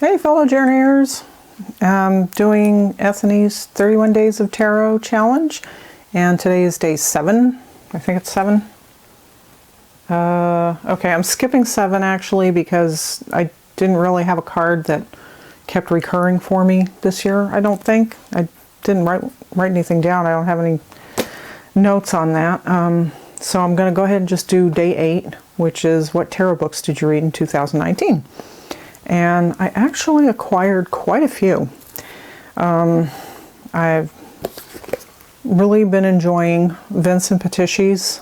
Hey fellow journeyers, I'm doing Ethany's 31 Days of Tarot Challenge, and today is day 7. I think it's 7. Okay, I'm skipping 7 actually because I didn't really have a card that kept recurring for me this year, I don't think. I didn't write anything down. I don't have any notes on that. So I'm going to go ahead and just do day 8, which is what tarot books did you read in 2019? And I actually acquired quite a few. I've really been enjoying Vincent Peticci's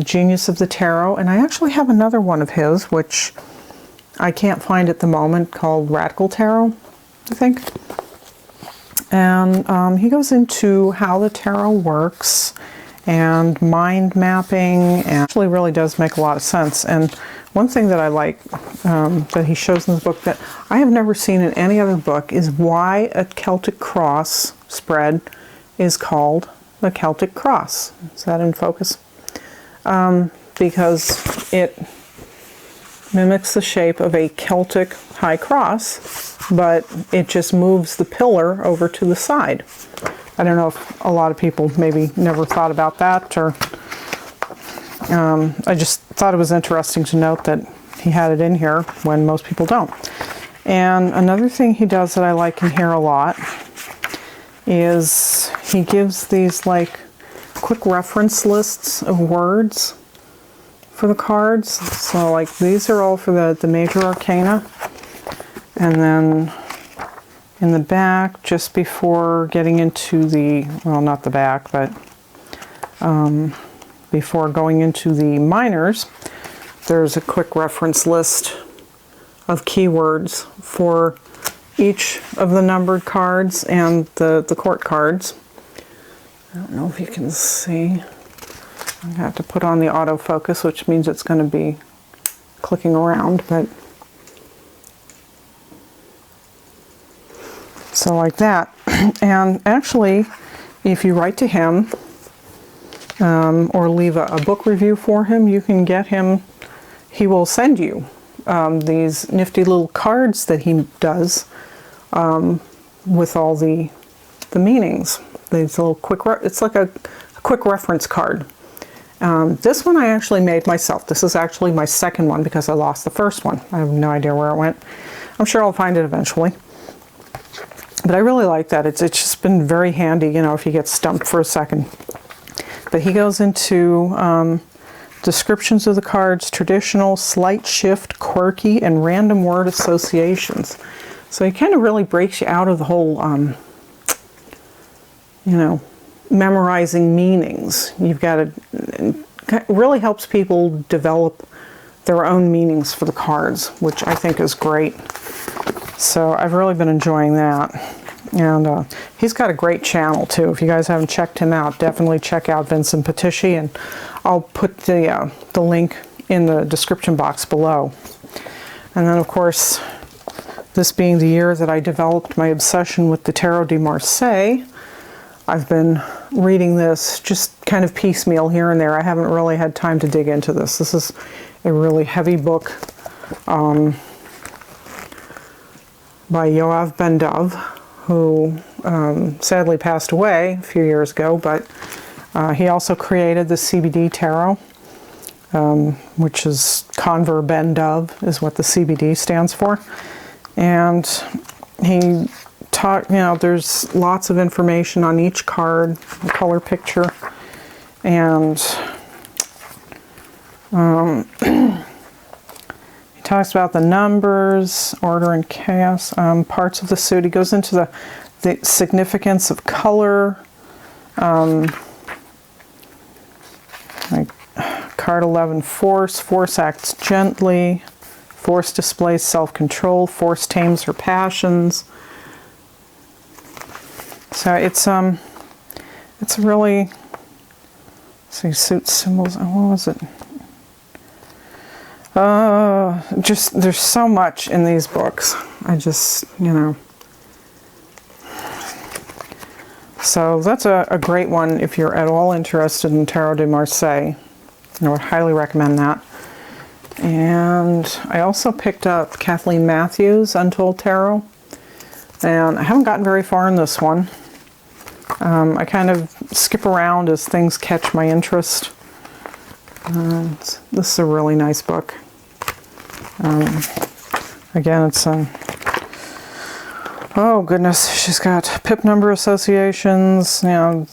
Genius of the Tarot, and I actually have another one of his, which I can't find at the moment, called Radical Tarot, I think. And he goes into how the tarot works and mind mapping, and actually really does make a lot of sense. And one thing that I like that he shows in the book that I have never seen in any other book is why a Celtic cross spread is called the Celtic cross. Is that in focus? Because it mimics the shape of a Celtic high cross, but it just moves the pillar over to the side. I don't know if a lot of people maybe never thought about that, or I just thought it was interesting to note that he had it in here when most people don't. And another thing he does that I like in here a lot is he gives these like quick reference lists of words for the cards. So like these are all for the major arcana, and then in the back, just before getting into the, well, not the back, but before going into the minors, there's a quick reference list of keywords for each of the numbered cards and the court cards. I don't know if you can see. I have to put on the autofocus, which means it's going to be clicking around, but so like that. And actually, if you write to him or leave a book review for him, you can get him, he will send you these nifty little cards that he does with all the meanings. These little quick, it's like a quick reference card. This one I actually made myself. This is actually my second one because I lost the first one. I have no idea where it went. I'm sure I'll find it eventually. But I really like that. It's just been very handy, you know, if you get stumped for a second. But he goes into descriptions of the cards, traditional, slight shift, quirky, and random word associations. So he kind of really breaks you out of the whole, you know, memorizing meanings. You've got to, it really helps people develop their own meanings for the cards, which I think is great. So I've really been enjoying that. And he's got a great channel too. If you guys haven't checked him out, definitely check out Vincent Peticci, and I'll put the link in the description box below. And then of course, this being the year that I developed my obsession with the Tarot de Marseille, I've been reading this just kind of piecemeal here and there. I haven't really had time to dig into this. This is a really heavy book by Yoav Ben-Dov, who sadly passed away a few years ago, but he also created the CBD Tarot, which is Conver Ben-Dov is what the CBD stands for. And he taught, you know, there's lots of information on each card, the color picture, and talks about the numbers, order and chaos, parts of the suit. He goes into the significance of color. Like card 11, force. Force acts gently. Force displays self-control. Force tames her passions. So it's really, let's see, suit symbols. Oh, what was it? Just, there's so much in these books. I just, you know. So that's a great one if you're at all interested in Tarot de Marseille. I would highly recommend that. And I also picked up Kathleen Matthews' Untold Tarot. And I haven't gotten very far in this one. I kind of skip around as things catch my interest. This is a really nice book. Again, it's a... Oh goodness, she's got pip number associations, you know,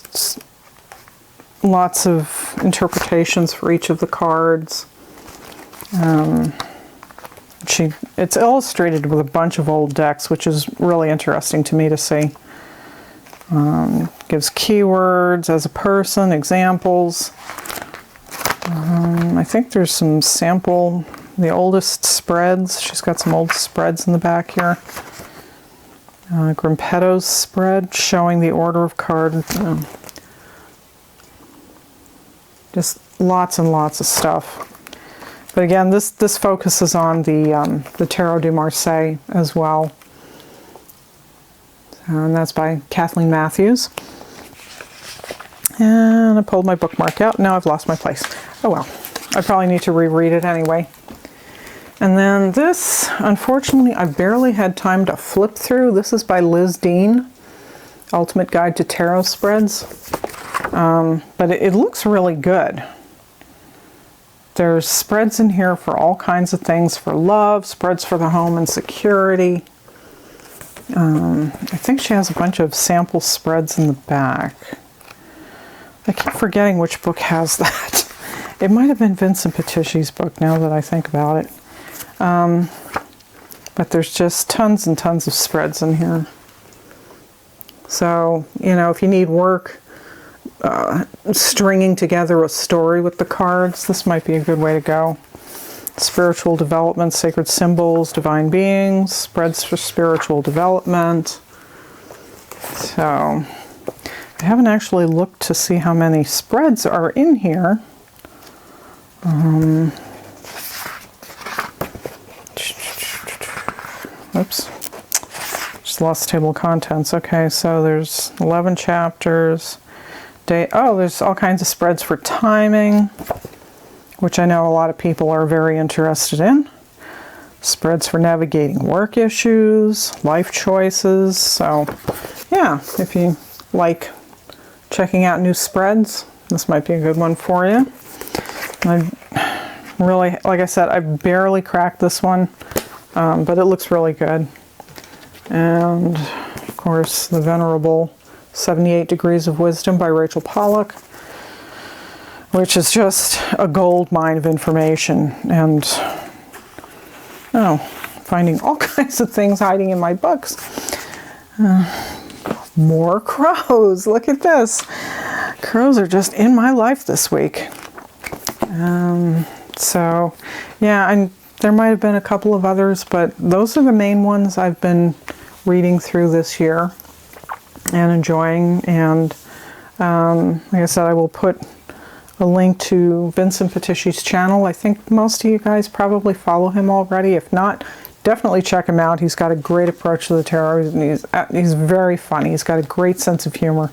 lots of interpretations for each of the cards. It's illustrated with a bunch of old decks, which is really interesting to me to see. Gives keywords as a person, examples. I think there's some sample, the oldest spreads. She's got some old spreads in the back here. Grimpetto's spread showing the order of cards. Just lots and lots of stuff. But again, this focuses on the Tarot de Marseille as well. And that's by Kathleen Matthews. And I pulled my bookmark out. Now I've lost my place. Oh well. I probably need to reread it anyway. And then this, unfortunately, I barely had time to flip through. This is by Liz Dean, Ultimate Guide to Tarot Spreads. But it looks really good. There's spreads in here for all kinds of things, for love, spreads for the home and security. I think she has a bunch of sample spreads in the back. I keep forgetting which book has that. It might have been Vincent Petisci's book now that I think about it. But there's just tons and tons of spreads in here. So, you know, if you need work stringing together a story with the cards, this might be a good way to go. Spiritual development, sacred symbols, divine beings, spreads for spiritual development. So, I haven't actually looked to see how many spreads are in here. Oops, just lost table of contents. Okay, so there's 11 chapters. There's all kinds of spreads for timing, which I know a lot of people are very interested in. Spreads for navigating work issues, life choices. So, yeah, if you like checking out new spreads, this might be a good one for you. I really, like I said, I barely cracked this one. But it looks really good. And, of course, the venerable 78 Degrees of Wisdom by Rachel Pollack, which is just a gold mine of information. And, finding all kinds of things hiding in my books. More crows. Look at this. Crows are just in my life this week. So, yeah, there might have been a couple of others, but those are the main ones I've been reading through this year and enjoying. And like I said, I will put a link to Vincent Petisci's channel. I think most of you guys probably follow him already. If not, definitely check him out. He's got a great approach to the tarot. He's very funny. He's got a great sense of humor.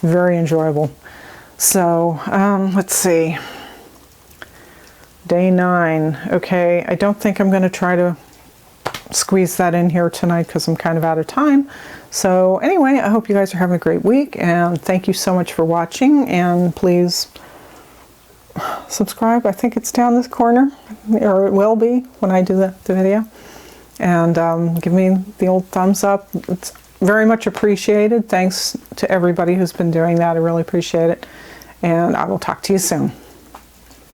Very enjoyable. So, let's see. Day 9. Okay, I don't think I'm going to try to squeeze that in here tonight because I'm kind of out of time. So anyway, I hope you guys are having a great week, and thank you so much for watching, and please subscribe. I think it's down this corner, or it will be when I do the video. And give me the old thumbs up. It's very much appreciated. Thanks to everybody who's been doing that. I really appreciate it. And I will talk to you soon.